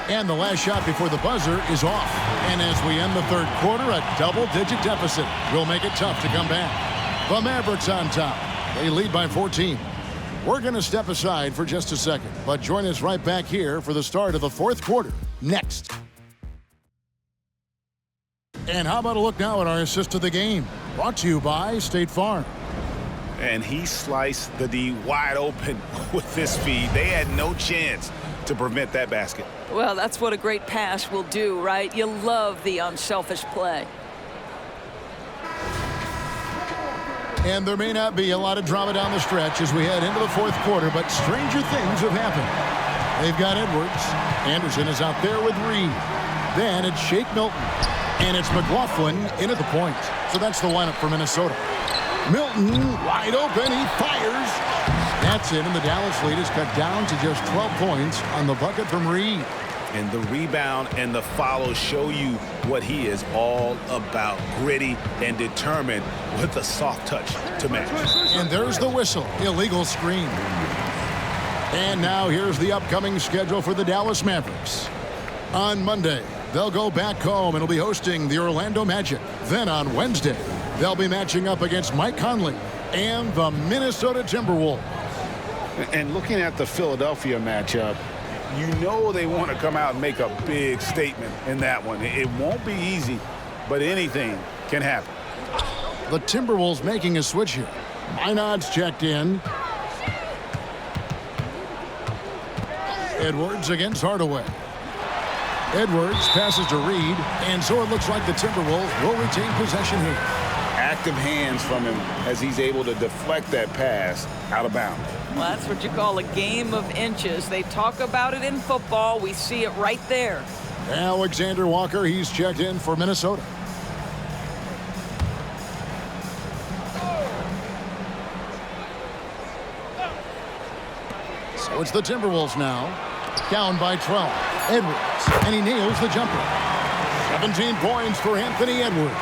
And the last shot before the buzzer is off. And as we end the 3rd quarter, a double-digit deficit will make it tough to come back. The Mavericks on top. They lead by 14. We're going to step aside for just a second, but join us right back here for the start of the 4th quarter next. And how about a look now at our assist of the game? Brought to you by State Farm. And he sliced the D wide open with this feed. They had no chance to prevent that basket. Well, that's what a great pass will do, right? You love the unselfish play. And there may not be a lot of drama down the stretch as we head into the 4th quarter, but stranger things have happened. They've got Edwards. Anderson is out there with Reed. Then it's Shake Milton. And it's McLaughlin in at the point. So that's the lineup for Minnesota. Milton wide open. He fires. That's it. And the Dallas lead is cut down to just 12 points on the bucket from Reed. And the rebound and the follow show you what he is all about. Gritty and determined with a soft touch to match. And there's the whistle. Illegal screen. And now here's the upcoming schedule for the Dallas Mavericks. On Monday, they'll go back home and will be hosting the Orlando Magic. Then on Wednesday, they'll be matching up against Mike Conley and the Minnesota Timberwolves. And looking at the Philadelphia matchup, you know they want to come out and make a big statement in that one. It won't be easy, but anything can happen. The Timberwolves making a switch here. Minod's checked in. Edwards against Hardaway. Edwards passes to Reed, and so it looks like the Timberwolves will retain possession here. Active hands from him as he's able to deflect that pass out of bounds. Well, that's what you call a game of inches. They talk about it in football. We see it right there. Alexander Walker, he's checked in for Minnesota. So it's the Timberwolves now. Down by 12. Edwards, and he nails the jumper. 17 points for Anthony Edwards.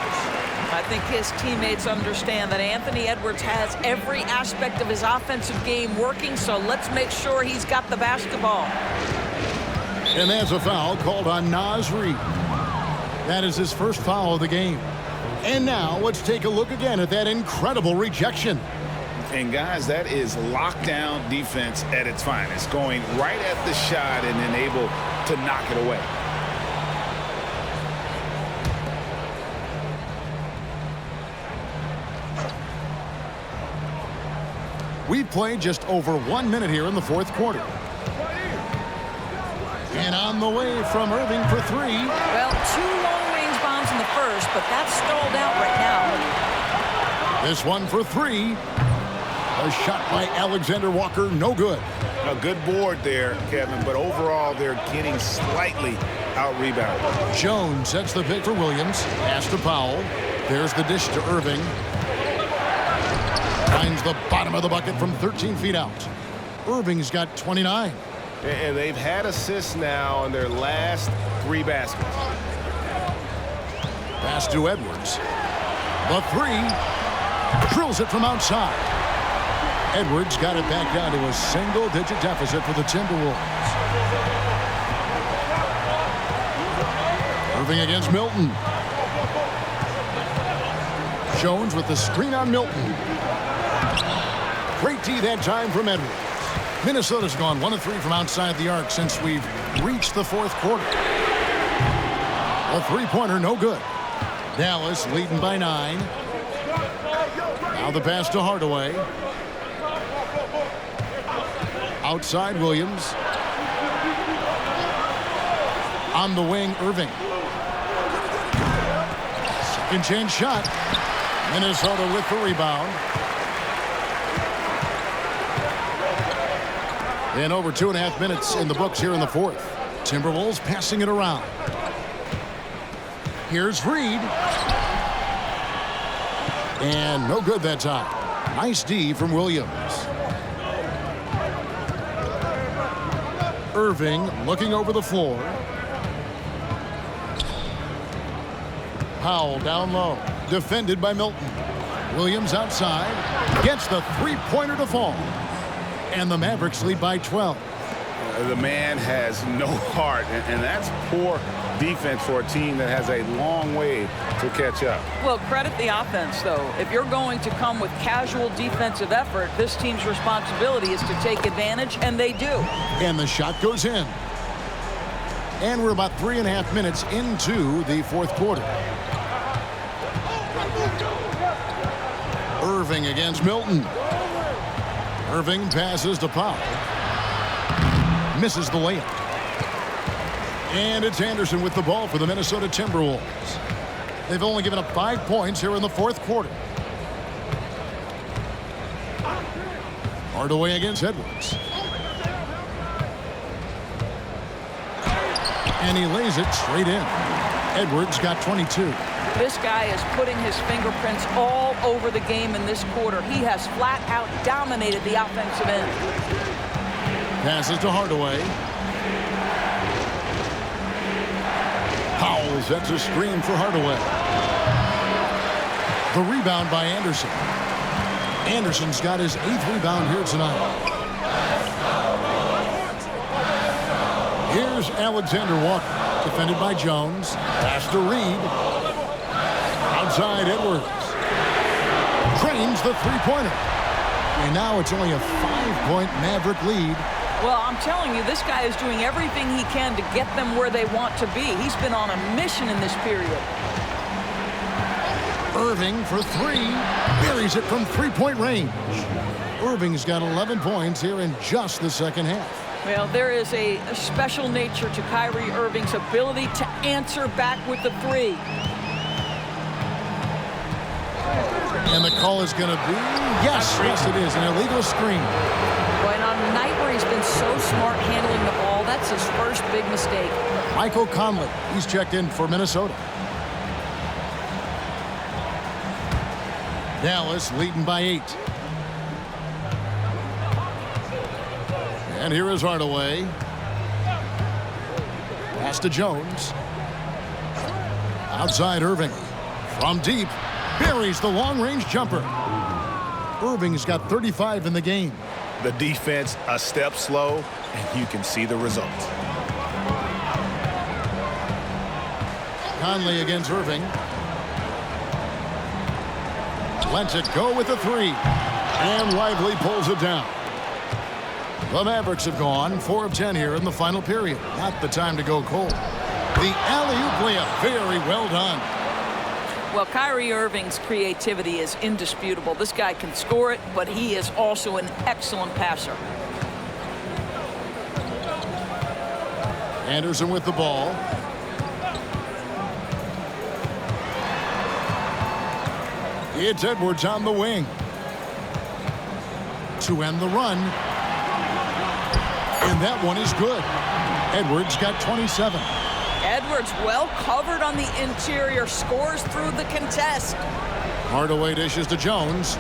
I think his teammates understand that Anthony Edwards has every aspect of his offensive game working, so let's make sure he's got the basketball. And there's a foul called on Naz Reid. That is his first foul of the game. And now let's take a look again at that incredible rejection. And guys, that is lockdown defense at its finest, going right at the shot and then able to knock it away. We've played just over 1 minute here in the fourth quarter. And on the way from Irving for three. Well, 2 long-range bombs in the first, but that's stalled out right now. This one for three. A shot by Alexander Walker, no good. A good board there, Kevin, but overall they're getting slightly out-rebounded. Jones sets the pick for Williams. Pass to Powell. There's the dish to Irving. Finds the bottom of the bucket from 13 feet out. Irving's got 29. And they've had assists now on their last 3 baskets. Pass to Edwards. The three. Drills it from outside. Edwards got it back down to a single-digit deficit for the Timberwolves. Irving against Milton. Jones with the screen on Milton. Great D that time from Edwards. Minnesota's gone 1 of 3 from outside the arc since we've reached the fourth quarter. A three-pointer, no good. Dallas leading by 9. Now the pass to Hardaway. Outside Williams. On the wing, Irving. Second chance shot. Minnesota with the rebound. And over 2.5 minutes in the books here in the fourth. Timberwolves passing it around. Here's Reed. And no good that time. Nice D from Williams. Irving looking over the floor. Powell down low. Defended by Milton. Williams outside. Gets the three-pointer to fall. And the Mavericks lead by 12. The man has no heart, and that's poor defense for a team that has a long way to catch up. Well, credit the offense, though. If you're going to come with casual defensive effort, this team's responsibility is to take advantage, and they do. And the shot goes in. And we're about 3.5 minutes into the fourth quarter. Irving against Milton. Irving passes to Powell. Misses the layup. And it's Anderson with the ball for the Minnesota Timberwolves. They've only given up 5 points here in the fourth quarter. Hardaway against Edwards. And he lays it straight in. Edwards got 22. This guy is putting his fingerprints all over the game in this quarter. He has flat out dominated the offensive end. Passes to Hardaway. Powell sets a screen for Hardaway. The rebound by Anderson. Anderson's got his 8th rebound here tonight. Here's Alexander Walker, defended by Jones. Pass to Reed. Outside Edwards. Drains the three-pointer. And now it's only a 5-point Maverick lead. Well, I'm telling you, this guy is doing everything he can to get them where they want to be. He's been on a mission in this period. Irving for three. Buries it from three-point range. Irving's got 11 points here in just the second half. Well, there is a special nature to Kyrie Irving's ability to answer back with the three. And the call is going to be, yes, it is, an illegal screen. Well, and on a night where he's been so smart handling the ball, that's his first big mistake. Michael Conley, he's checked in for Minnesota. Dallas leading by 8. And here is Hardaway. Pass to Jones. Outside Irving. From deep. Buries the long-range jumper. Irving's got 35 in the game. The defense a step slow, and you can see the results. Conley against Irving. Lets it go with a three. And Lively pulls it down. The Mavericks have gone 4 of 10 here in the final period. Not the time to go cold. The alley-oop layup, very well done. Well, Kyrie Irving's creativity is indisputable. This guy can score it, but he is also an excellent passer. Anderson with the ball. It's Edwards on the wing. To end the run. And that one is good. Edwards got 27. Edwards well covered on the interior, scores through the contest. Hardaway dishes to Jones.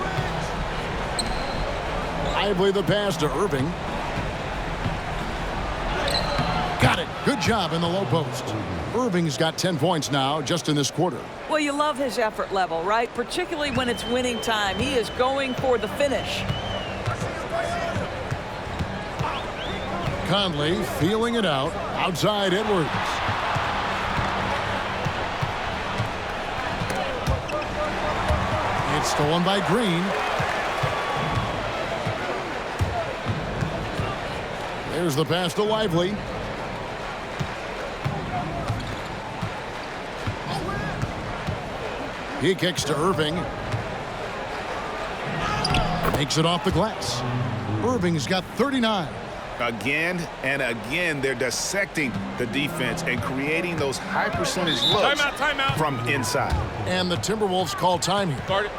Lively the pass to Irving. Got it. Good job in the low post. Irving's got 10 points now just in this quarter. Well, you love his effort level, right? Particularly when it's winning time. He is going for the finish. Conley feeling it out. Outside Edwards. It's stolen by Green. There's the pass to Lively. He kicks to Irving. Makes it off the glass. Irving's got 39. Again and again, they're dissecting the defense and creating those high percentage looks Timeout. from inside. And the Timberwolves call time here. Start it.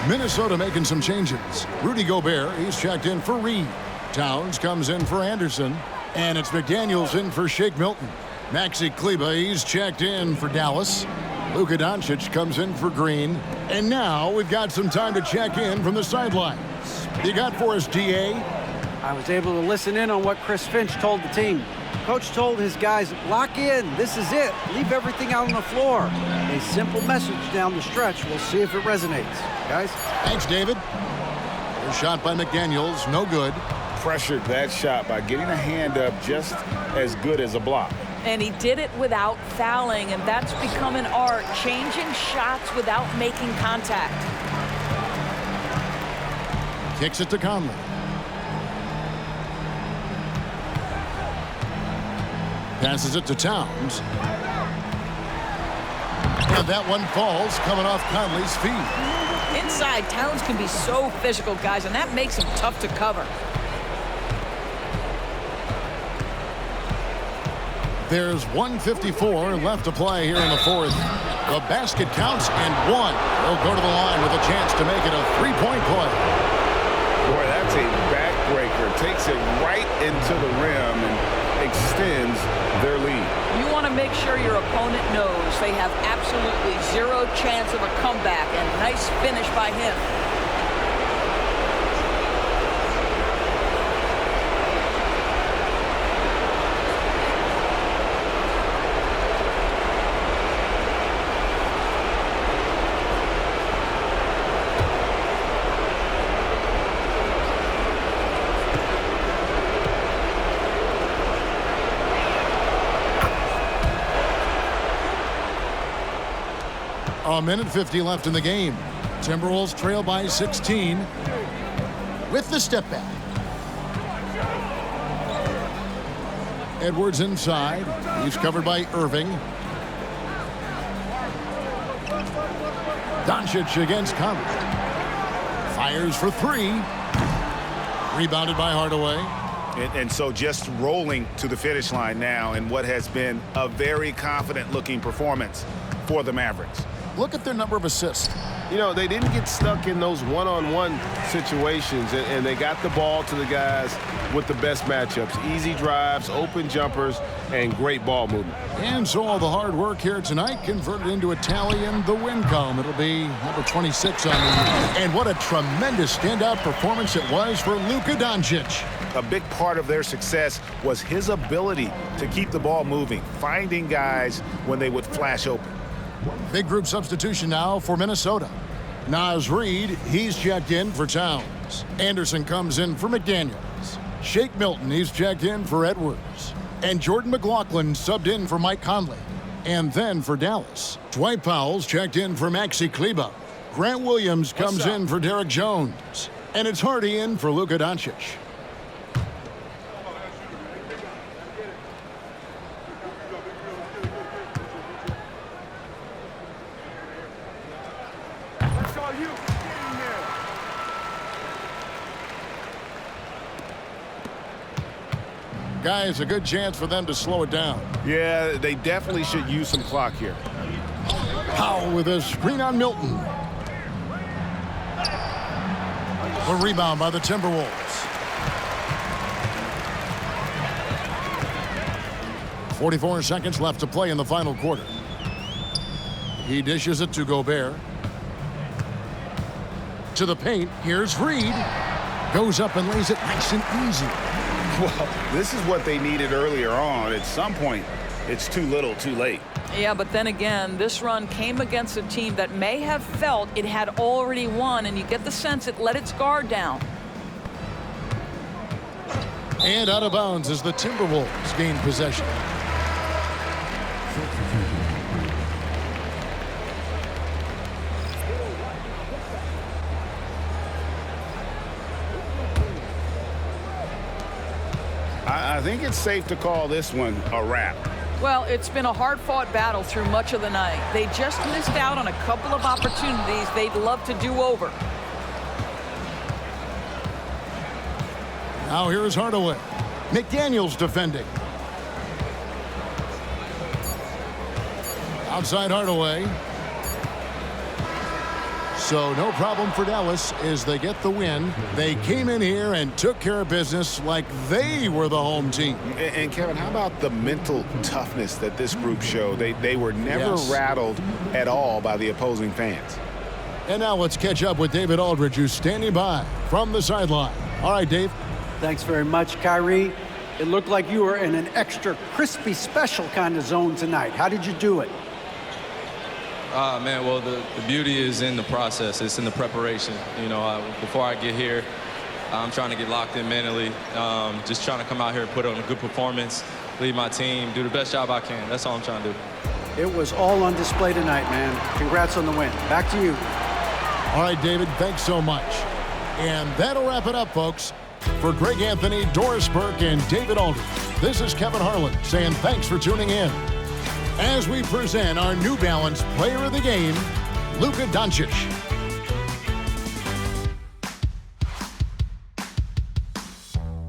Minnesota making some changes. Rudy Gobert, he's checked in for Reed. Towns comes in for Anderson. And it's McDaniels in for Shake Milton. Maxi Kleber, he's checked in for Dallas. Luka Doncic comes in for Green. And now we've got some time to check in from the sidelines. You got for us, DA? I was able to listen in on what Chris Finch told the team. Coach told his guys, lock in, this is it. Leave everything out on the floor. A simple message down the stretch. We'll see if it resonates. Guys? Thanks, David. A shot by McDaniels, no good. Pressured that shot by getting a hand up just as good as a block. And he did it without fouling, and that's become an art, changing shots without making contact. Kicks it to Conley. Passes it to Towns. And that one falls, coming off Conley's feet. Inside, Towns can be so physical, guys, and that makes him tough to cover. There's 1:54 left to play here in the fourth. The basket counts and one. They'll go to the line with a chance to make it a three-point play. Boy, that's a backbreaker. Takes it right into the rim and extends their lead. You want to make sure your opponent knows they have absolutely zero chance of a comeback, and nice finish by him. A minute 50 left in the game. Timberwolves trail by 16 with the step back. Edwards inside. He's covered by Irving. Doncic against Conley. Fires for three. Rebounded by Hardaway. And so just rolling to the finish line now in what has been a very confident-looking performance for the Mavericks. Look at their number of assists. You know, they didn't get stuck in those one-on-one situations, and they got the ball to the guys with the best matchups. Easy drives, open jumpers, and great ball movement. And so all the hard work here tonight converted into a tally in the win column. It'll be number 26 on the year. And what a tremendous standout performance it was for Luka Doncic. A big part of their success was his ability to keep the ball moving, finding guys when they would flash open. Big group substitution now for Minnesota. Naz Reid, he's checked in for Towns. Anderson comes in for McDaniels. Shake Milton, he's checked in for Edwards. And Jordan McLaughlin subbed in for Mike Conley. And then for Dallas, Dwight Powell's checked in for Maxi Kleber. Grant Williams comes in for Derek Jones. And it's Hardy in for Luka Doncic. Guys, a good chance for them to slow it down. Yeah, they definitely should use some clock here. Powell with a screen on Milton. The rebound by the Timberwolves. 44 seconds left to play in the final quarter. He dishes it to Gobert. To the paint. Here's Reid. Goes up and lays it nice and easy. Well, this is what they needed earlier on. At some point, it's too little, too late. Yeah, but then again, this run came against a team that may have felt it had already won, and you get the sense it let its guard down. And out of bounds as the Timberwolves gain possession. I think it's safe to call this one a wrap. Well, it's been a hard-fought battle through much of the night. They just missed out on a couple of opportunities they'd love to do over. Now here's Hardaway. McDaniels defending. Outside Hardaway. So no problem for Dallas as they get the win. They came in here and took care of business like they were the home team. And Kevin, how about the mental toughness that this group showed? They were never rattled at all by the opposing fans. And now let's catch up with David Aldridge, who's standing by from the sideline. All right, Dave. Thanks very much, Kyrie. It looked like you were in an extra crispy special kind of zone tonight. How did you do it? Man, well, the beauty is in the process. It's in the preparation. You know, before I get here, I'm trying to get locked in mentally, just trying to come out here and put on a good performance, lead my team, do the best job I can. That's all I'm trying to do. It was all on display tonight, man. Congrats on the win. Back to you. All right, David, thanks so much. And that'll wrap it up, folks. For Greg Anthony, Doris Burke, and David Aldridge, this is Kevin Harlan saying thanks for tuning in. As we present our New Balance Player of the Game, Luka Doncic.